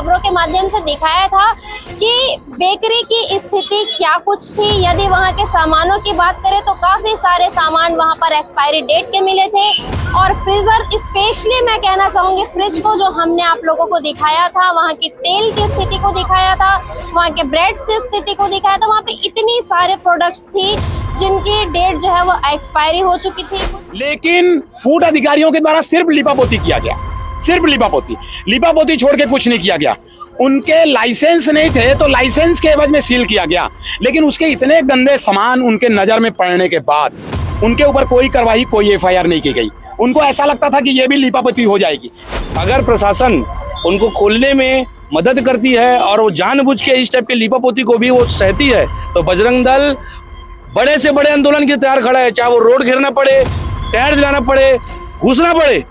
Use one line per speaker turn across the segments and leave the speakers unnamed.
खबरों के माध्यम से दिखाया था कि बेकरी की स्थिति क्या कुछ थी। यदि वहां के सामानों की बात करें तो काफी सारे सामान वहां पर एक्सपायरी डेट के मिले थे और फ्रीजर, स्पेशली मैं कहना चाहूंगी फ्रिज को जो हमने आप लोगों को दिखाया था, वहां की तेल की स्थिति को दिखाया था, वहां के ब्रेड्स की स्थिति को दिखाया था। वहां पे इतनी सारे प्रोडक्ट्स थी जिनकी डेट जो है वो एक्सपायरी हो चुकी थी।
लेकिन फूड अधिकारियों के द्वारा सिर्फ लिपापोती किया गया, सिर्फ लिपापोती छोड़ के कुछ नहीं किया गया। उनके लाइसेंस नहीं थे तो लाइसेंस के एवज में सील किया गया, लेकिन उसके इतने गंदे सामान उनके नजर में पड़ने के बाद उनके ऊपर कोई कार्रवाई, कोई एफआईआर नहीं की गई। उनको ऐसा लगता था कि ये भी लिपापोती हो जाएगी।
अगर प्रशासन उनको खोलने में मदद करती है और वो जानबूझ के इस टाइप के लिपापोती को भी वो सहती है तो बजरंग दल बड़े से बड़े आंदोलन के तैयार खड़ा है। चाहे वो रोड घेरना पड़े, टायर जलाना पड़े, घुसना पड़े,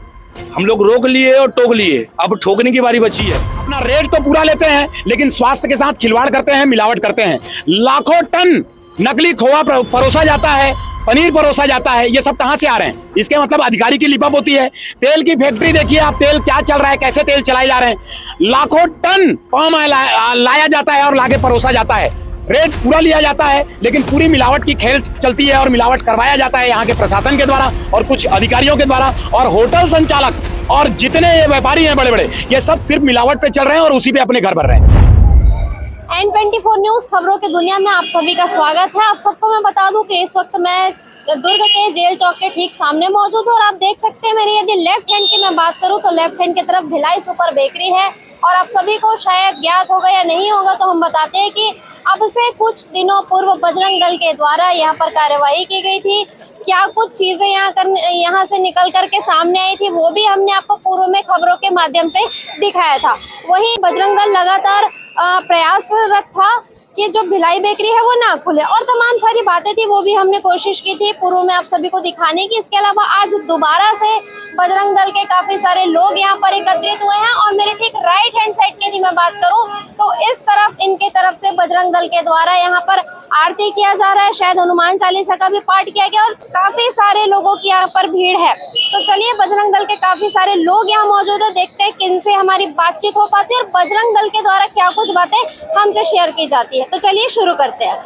हम लोग रोक लिए और टोक लिए, अब ठोकने की बारी बची है।
अपना रेट तो पूरा लेते हैं लेकिन स्वास्थ्य के साथ खिलवाड़ करते हैं, मिलावट करते हैं। लाखों टन नकली खोआ परोसा जाता है, पनीर परोसा जाता है। ये सब कहां से आ रहे हैं? इसके मतलब अधिकारी की लिपापोती है। तेल की फैक्ट्री देखिए आप, तेल क्या चल रहा है, कैसे तेल चलाए जा रहे हैं। लाखों टन पाम ऑयल लाया जाता है और लाके परोसा जाता है। रेट पूरा लिया जाता है लेकिन पूरी मिलावट की खेल चलती है और मिलावट करवाया जाता है यहाँ के प्रशासन के द्वारा और कुछ अधिकारियों के द्वारा। और होटल संचालक और जितने ये व्यापारी हैं बड़े बड़े, ये सब सिर्फ मिलावट पे चल रहे हैं और उसी पे अपने घर भर रहे हैं।
N24 न्यूज खबरों की दुनिया में आप सभी का स्वागत है। आप सबको मैं बता दूं कि इस वक्त मैं दुर्ग के जेल चौक के ठीक सामने मौजूद हूं और आप देख सकते हैं मेरी यदि लेफ्ट हैंड की मैं बात करूं तो लेफ्ट हैंड की तरफ भिलाई सुपर बेकरी है। और आप सभी को शायद ज्ञात होगा या नहीं होगा तो हम बताते हैं कि अब से कुछ दिनों पूर्व बजरंग दल के द्वारा यहाँ पर कार्यवाही की गई थी। क्या कुछ चीजें यहाँ से निकल करके सामने आई थी वो भी हमने आपको पूर्व में खबरों के माध्यम से दिखाया था। वहीं बजरंग दल लगातार प्रयासरत था कि जो भिलाई बेकरी है वो ना खुले और तमाम सारी बातें थी वो भी हमने कोशिश की थी पूर्व में आप सभी को दिखाने की। इसके अलावा आज दोबारा से बजरंग दल के काफी सारे लोग यहाँ पर एकत्रित हुए हैं और मेरे ठीक राइट हैंड साइड की यदि मैं बात करूं तो इस तरफ इनके तरफ से बजरंग दल के द्वारा यहाँ पर आरती किया जा रहा है। शायद हनुमान चालीसा का भी पाठ किया गया और काफी सारे लोगों की यहाँ पर भीड़ है। तो चलिए बजरंग दल के काफी सारे लोग यहाँ मौजूद है, देखते हैं किनसे हमारी बातचीत हो पाती है और बजरंग दल के द्वारा क्या कुछ बातें हमसे शेयर की जाती है। तो चलिए शुरू करते हैं।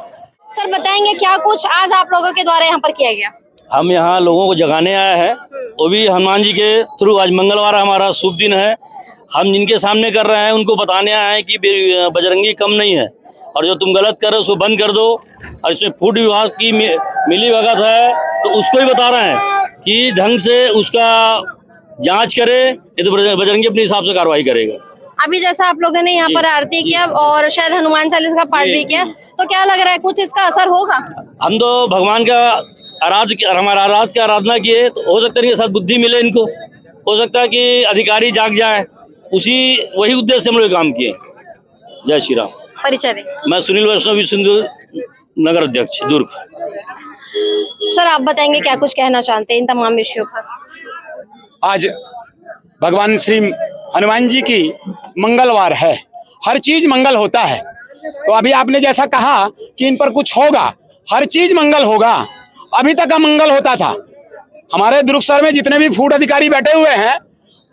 सर बताएंगे क्या कुछ आज आप लोगों के द्वारा यहाँ पर किया गया?
हम यहाँ लोगों को जगाने आए हैं, वो भी हनुमान जी के थ्रू। आज मंगलवार हमारा शुभ दिन है। हम जिनके सामने कर रहे हैं उनको बताने आए हैं कि बजरंगी कम नहीं है और जो तुम गलत कर रहे हो उसको बंद कर दो। और इसमें फूड विभाग की मिली भगत है तो उसको ही बता रहे हैं कि ढंग से उसका जांच करे, ये तो बजरंगी अपने हिसाब से कार्रवाई करेगा।
अभी जैसा आप लोगों ने यहाँ पर आरती किया और शायद हनुमान चालीसा का पाठ भी किया, तो क्या लग रहा है कुछ इसका असर होगा?
हम तो भगवान का हमारा आराध्य का आराधना किए तो हो सकता है कि साथ बुद्धि मिले इनको, हो सकता है कि अधिकारी जाग जाए, वही उद्देश्य से हम लोग काम किए। जय श्री राम।
परिचय दें।
मैं सुनील वैष्णव, सिंधु नगर अध्यक्ष दुर्ग।
सर आप बताएंगे क्या कुछ कहना चाहते हैं इन तमाम विषयों पर?
आज भगवान श्री हनुमान जी की मंगलवार है, हर चीज मंगल होता है। तो अभी आपने जैसा कहा कि इन पर कुछ होगा, हर चीज मंगल होगा। अभी तक अमंगल होता था। हमारे दुर्ग शहर में जितने भी फूड अधिकारी बैठे हुए हैं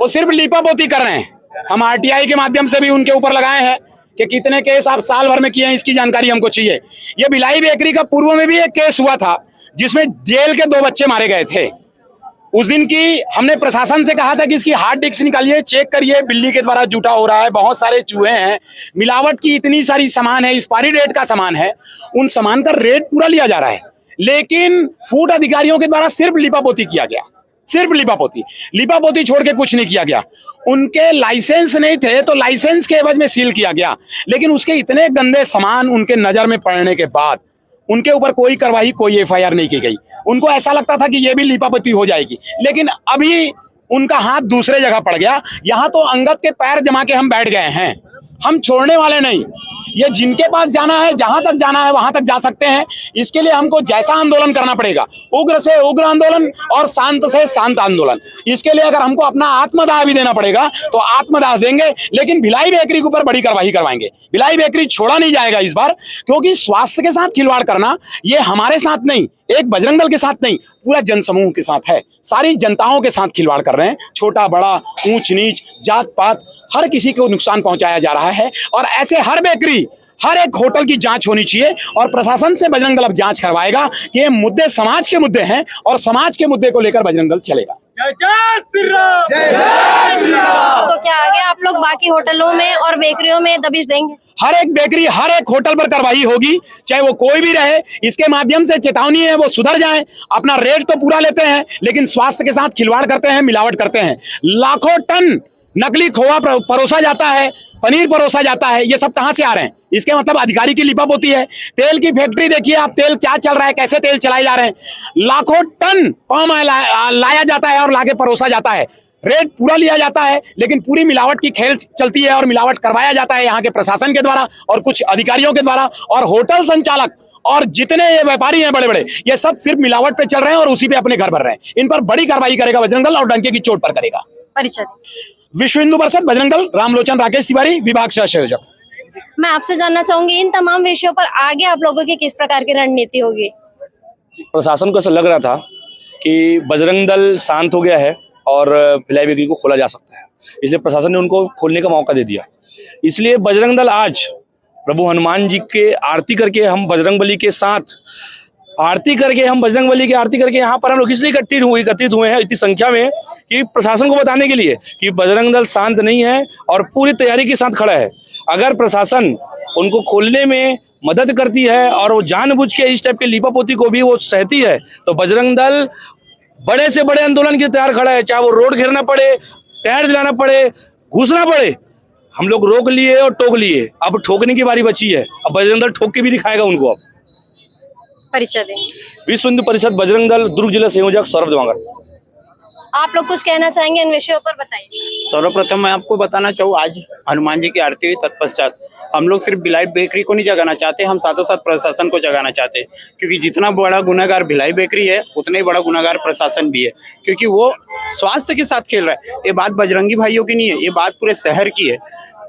वो सिर्फ लिपापोती कर रहे हैं। हम आरटीआई के माध्यम से भी उनके ऊपर लगाए हैं कि कितने केस आप साल भर में किए हैं, इसकी जानकारी हमको चाहिए। ये भिलाई बेकरी का पूर्व में भी एक केस हुआ था जिसमें जेल के 2 बच्चे मारे गए थे। उस दिन की हमने प्रशासन से कहा था कि इसकी हार्ड डिस्क निकालिए, चेक करिए, बिल्ली के द्वारा जूटा हो रहा है, बहुत सारे चूहे हैं, मिलावट की इतनी सारी सामान है, एक्सपायरी डेट का सामान है, उन सामान का रेट पूरा लिया जा रहा है। लेकिन फूड अधिकारियों के द्वारा सिर्फ लिपापोती किया गया, सिर्फ लिपापोती छोड़ के कुछ नहीं किया गया। उनके लाइसेंस नहीं थे तो लाइसेंस के एवज में सील किया गया, लेकिन उसके इतने गंदे सामान उनके नजर में पड़ने के बाद उनके ऊपर कोई कार्रवाई, कोई एफआईआर नहीं की गई। उनको ऐसा लगता था कि ये भी लिपापोती हो जाएगी, लेकिन अभी उनका हाथ दूसरे जगह पड़ गया। यहाँ तो अंगद के पैर जमा के हम बैठ गए हैं, हम छोड़ने वाले नहीं। ये जिनके पास जाना है, जहां तक जाना है वहां तक जा सकते हैं। इसके लिए हमको जैसा आंदोलन करना पड़ेगा, उग्र से उग्र आंदोलन और शांत से शांत आंदोलन। इसके लिए अगर हमको अपना आत्मदाह भी देना पड़ेगा तो आत्मदाह देंगे, लेकिन भिलाई बेकरी के ऊपर बड़ी कार्रवाई करवाएंगे। भिलाई बेकरी छोड़ा नहीं जाएगा इस बार, क्योंकि स्वास्थ्य के साथ खिलवाड़ करना ये हमारे साथ नहीं, एक बजरंग दल के साथ नहीं, पूरा जनसमूह के साथ है। सारी जनताओं के साथ खिलवाड़ कर रहे हैं। छोटा बड़ा, ऊंच नीच, जात पात, हर किसी को नुकसान पहुंचाया जा रहा है। और ऐसे हर बेकरी, हर एक होटल की जांच होनी चाहिए और प्रशासन से बजरंग दल अब जांच करवाएगा कि ये मुद्दे समाज के मुद्दे हैं और समाज के मुद्दे को लेकर बजरंग दल चलेगा।
तो क्या आगे आप लोग बाकी होटलों में और बेकरियों में दबिश देंगे?
हर एक बेकरी, हर एक होटल पर कार्रवाई होगी, चाहे वो कोई भी रहे। इसके माध्यम से चेतावनी है वो सुधर जाएं। अपना रेट तो पूरा लेते हैं लेकिन स्वास्थ्य के साथ खिलवाड़ करते हैं, मिलावट करते हैं। लाखों टन नकली खोआ परोसा जाता है, पनीर परोसा जाता है। ये सब कहां से आ रहे हैं? इसके मतलब अधिकारी की लिपापोती है। तेल की फैक्ट्री देखिए आप, तेल क्या चल रहा है, कैसे तेल चलाए जा रहे हैं। लाखों टन पाम ऑयल लाया जाता है और लाके परोसा जाता है। रेट पूरा लिया जाता है लेकिन पूरी मिलावट की खेल चलती है और मिलावट करवाया जाता है यहाँ के प्रशासन के द्वारा और कुछ अधिकारियों के द्वारा। और होटल संचालक और जितने ये व्यापारी हैं बड़े बड़े, ये सब सिर्फ मिलावट पे चल रहे हैं और उसी पे अपने घर भर रहे हैं। इन पर बड़ी कार्रवाई करेगा बजरंग दल और डंके की चोट पर करेगा।
परिचय।
विश्व हिंदू परिषद बजरंग दल, रामलोचन राकेश तिवारी, विभाग सह संयोजक।
मैं आपसे जानना चाहूंगी इन तमाम विषयों पर आगे आप लोगों की किस प्रकार की रणनीति होगी?
प्रशासन को ऐसा लग रहा था कि बजरंग दल शांत हो गया है और भिलाई बेकरी को खोला जा सकता है, इसलिए प्रशासन ने उनको खोलने का मौका दे दिया। इसलिए बजरंग दल आज प्रभु हनुमान जी के आरती करके हम बजरंगबली के साथ आरती करके यहाँ पर हम लोग इसलिए एकत्रित हुए हैं इतनी संख्या में कि प्रशासन को बताने के लिए कि बजरंग दल शांत नहीं है और पूरी तैयारी के साथ खड़ा है। अगर प्रशासन उनको खोलने में मदद करती है और वो जानबूझ के इस टाइप के लीपापोती को भी वो सहती है तो बजरंग दल बड़े से बड़े आंदोलन के लिए तैयार खड़ा है। चाहे वो रोड घेरना पड़े, टायर जलाना पड़े, घुसना पड़े। हम लोग रोक लिए और टोक लिए, अब ठोकने की बारी बची है। अब बजरंग दल ठोक के भी दिखाएगा उनको। अब
परिचय दें।
विश्व हिंदू परिषद बजरंग दल दुर्ग जिला संयोजक सौरभ देवांगर।
आप लोग कुछ कहना चाहेंगे इन विषयों पर, बताइए।
सर्वप्रथम मैं आपको बताना चाहूँ, आज हनुमान जी की आरती हुई, तत्पश्चात हम लोग सिर्फ भिलाई बेकरी को नहीं जगाना चाहते, हम साथों साथ प्रशासन को जगाना चाहते हैं। क्योंकि जितना बड़ा गुनहगार भिलाई बेकरी है उतना ही बड़ा गुनहगार प्रशासन भी है, क्योंकि वो स्वास्थ्य के साथ खेल रहा है। ये बात बजरंगी भाइयों की नहीं है, ये बात पूरे शहर की है।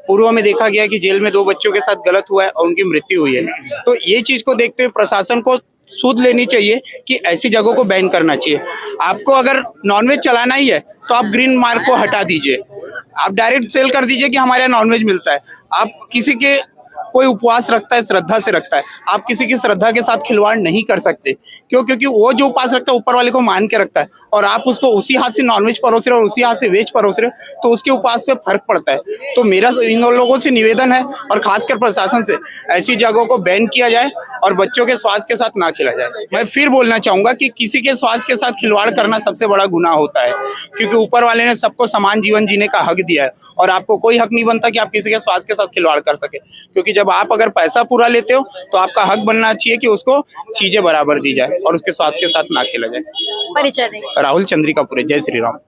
पूर्व में देखा गया कि जेल में 2 बच्चों के साथ गलत हुआ है और उनकी मृत्यु हुई है। तो ये चीज को देखते हुए प्रशासन को सूद लेनी चाहिए कि ऐसी जगहों को बैन करना चाहिए। आपको अगर नॉनवेज चलाना ही है तो आप ग्रीन मार्क को हटा दीजिए, आप डायरेक्ट सेल कर दीजिए कि हमारे यहाँ नॉनवेज मिलता है। आप किसी के कोई उपवास रखता है, श्रद्धा से रखता है, आप किसी की श्रद्धा के साथ खिलवाड़ नहीं कर सकते। क्यों? क्योंकि वो जो उपवास रखता है ऊपर वाले को मान के रखता है और आप उसको उसी हाथ से नॉनवेज परोस रहे हो और उसी हाथ से वेज परोस रहे हो, तो उसके उपवास पे फर्क पड़ता है। तो मेरा इन लोगों से निवेदन है और खासकर प्रशासन से, ऐसी जगहों को बैन किया जाए और बच्चों के स्वास्थ्य के साथ ना खिला जाए। मैं फिर बोलना चाहूंगा कि किसी के स्वास्थ्य के साथ खिलवाड़ करना सबसे बड़ा गुनाह होता है, क्योंकि ऊपर वाले ने सबको समान जीवन जीने का हक दिया है और आपको कोई हक नहीं बनता कि आप किसी के स्वास्थ्य के साथ खिलवाड़ कर सके। क्योंकि जब आप अगर पैसा पूरा लेते हो तो आपका हक बनना चाहिए कि उसको चीजें बराबर दी जाए और उसके स्वास्थ्य के साथ ना खेला जाए।
परिचय दें।
राहुल चंद्रिकापुरे, जय श्री राम।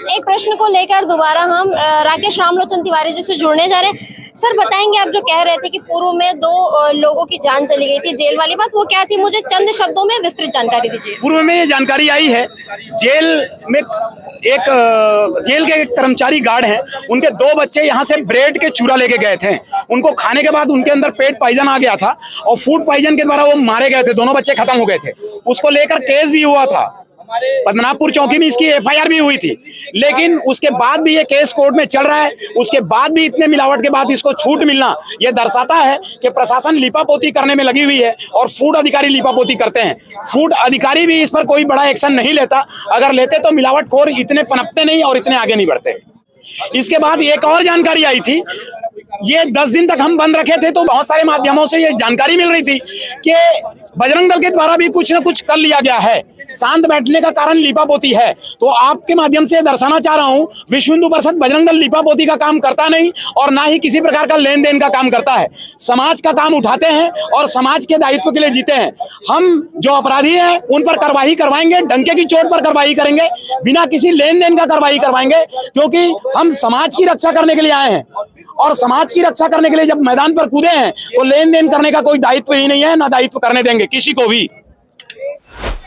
एक प्रश्न को लेकर दोबारा हम राकेश रामलोचन तिवारी जी से जुड़ने जा रहे हैं। सर बताएंगे, आप जो कह रहे थे कि पूर्व में 2 लोगों की जान चली गई थी, जेल वाली बात, वो क्या थी? मुझे चंद शब्दों में विस्तृत जानकारी दीजिए।
पूर्व में ये जानकारी आई है, जेल में जेल के कर्मचारी गार्ड हैं, उनके 2 बच्चे यहाँ से ब्रेड के चूरा लेके गए थे। उनको खाने के बाद उनके अंदर पेट पॉइजन आ गया था और फूड पॉइजन के द्वारा वो मारे गए थे। दोनों बच्चे खत्म हो गए थे। उसको लेकर केस भी हुआ था, पद्मनाभपुर चौकी में इसकी FIR भी हुई थी, लेकिन उसके बाद भी ये केस कोर्ट में चल रहा है। उसके बाद भी इतने मिलावट के बाद इसको छूट मिलना, ये दर्शाता है कि प्रशासन लिपापोती करने में लगी हुई है और फूड अधिकारी लिपापोती करते हैं। फूड अधिकारी भी इस पर कोई बड़ा एक्शन नहीं लेता। अगर लेते तो मिलावटखोर इतने पनपते नहीं और इतने आगे नहीं बढ़ते। इसके बाद एक और जानकारी आई थी, ये 10 दिन तक हम बंद रखे थे तो बहुत सारे माध्यमों से ये जानकारी मिल रही थी कि बजरंग दल के द्वारा भी कुछ न कुछ कर लिया गया है। शांत बैठने का कारण लिपापोती है। तो आपके माध्यम से दर्शाना चाह रहा हूं, विश्व हिंदू परिषद बजरंग दल लिपापोती का काम करता नहीं और ना ही किसी प्रकार का लेन देन का काम करता है। समाज का काम उठाते हैं और समाज के दायित्व के लिए जीते हैं। हम जो अपराधी हैं उन पर कार्रवाई करवाएंगे, डंके की चोट पर कार्रवाई करेंगे, बिना किसी लेन देन का कार्रवाई करवाएंगे, क्योंकि हम समाज की रक्षा करने के लिए आए हैं और समाज की रक्षा करने के लिए जब मैदान पर कूदे हैं तो लेन देन करने का कोई दायित्व ही नहीं है, ना दायित्व करने देंगे किसी को भी।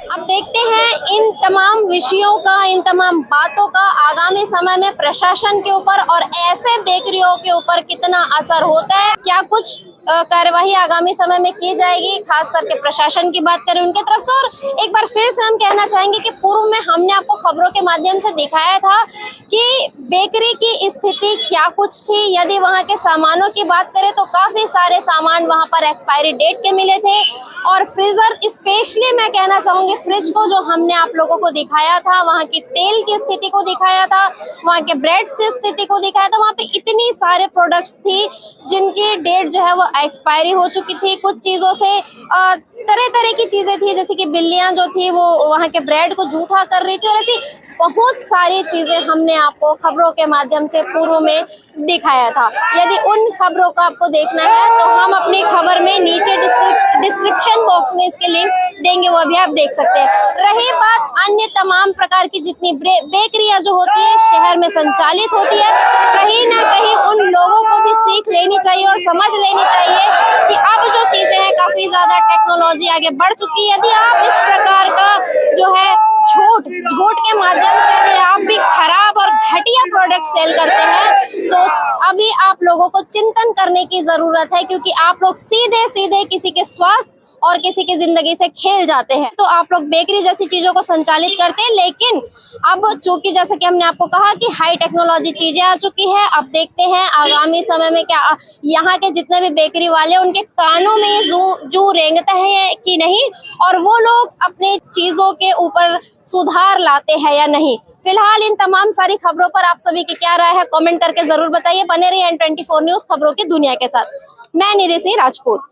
अब देखते हैं इन तमाम विषयों का, इन तमाम बातों का आगामी समय में प्रशासन के ऊपर और ऐसे बेकरियों के ऊपर कितना असर होता है। क्या कुछ कार्यवाही आगामी समय में की जाएगी, खास करके प्रशासन की बात करें उनके तरफ से। और एक बार फिर से हम कहना चाहेंगे कि पूर्व में हमने आपको खबरों के माध्यम से दिखाया था कि बेकरी की स्थिति क्या कुछ थी। यदि वहां के सामानों की बात करें तो काफी सारे सामान वहां पर एक्सपायरी डेट के मिले थे, और फ्रीजर स्पेशली मैं कहना चाहूंगी, फ्रिज को जो हमने आप लोगों को दिखाया था, वहां की तेल की स्थिति को दिखाया था, वहां के ब्रेड्स की स्थिति को दिखाया था, वहां पे इतनी सारे प्रोडक्ट्स थी जिनकी डेट जो है वो एक्सपायरी हो चुकी थी। कुछ चीजों से तरह तरह की चीजें थी, जैसे कि बिल्लियां जो थी वो वहां के ब्रेड को जूठा कर रही थी, और ऐसी बहुत सारी चीजें हमने आपको खबरों के माध्यम से पूर्व में दिखाया था। यदि उन खबरों को आपको देखना है तो हम अपनी खबर में नीचे डिस्क्रिप्शन बॉक्स में इसके लिंक देंगे, वो भी आप देख सकते हैं। रही बात अन्य तमाम प्रकार की जितनी बेकरियां जो होती है शहर में संचालित होती है, कहीं ना कहीं उन लोगों को भी सीख लेनी चाहिए और समझ लेनी चाहिए कि अब जो चीजें हैं काफी ज्यादा टेक्नोलॉजी आगे बढ़ चुकी है। यदि आप इस प्रकार का जो है झूठ के माध्यम से यदि आप भी खराब और घटिया प्रोडक्ट सेल करते हैं तो अभी आप लोगों को चिंतन करने की जरूरत है, क्योंकि आप लोग सीधे सीधे किसी के स्वास्थ्य और किसी की जिंदगी से खेल जाते हैं। तो आप लोग बेकरी जैसी चीजों को संचालित करते हैं, लेकिन अब चूंकि जैसे कि हमने आपको कहा कि हाई टेक्नोलॉजी चीजें आ चुकी है, अब देखते हैं आगामी समय में क्या यहाँ के जितने भी बेकरी वाले उनके कानों में जू रेंगता है कि नहीं, और वो लोग अपने चीजों के ऊपर सुधार लाते हैं या नहीं। फिलहाल इन तमाम सारी खबरों पर आप सभी की क्या राय है कमेंट करके जरूर बताइए। बने रहिए N24 न्यूज खबरों की दुनिया के साथ। मैं निधि सिंह राजपूत।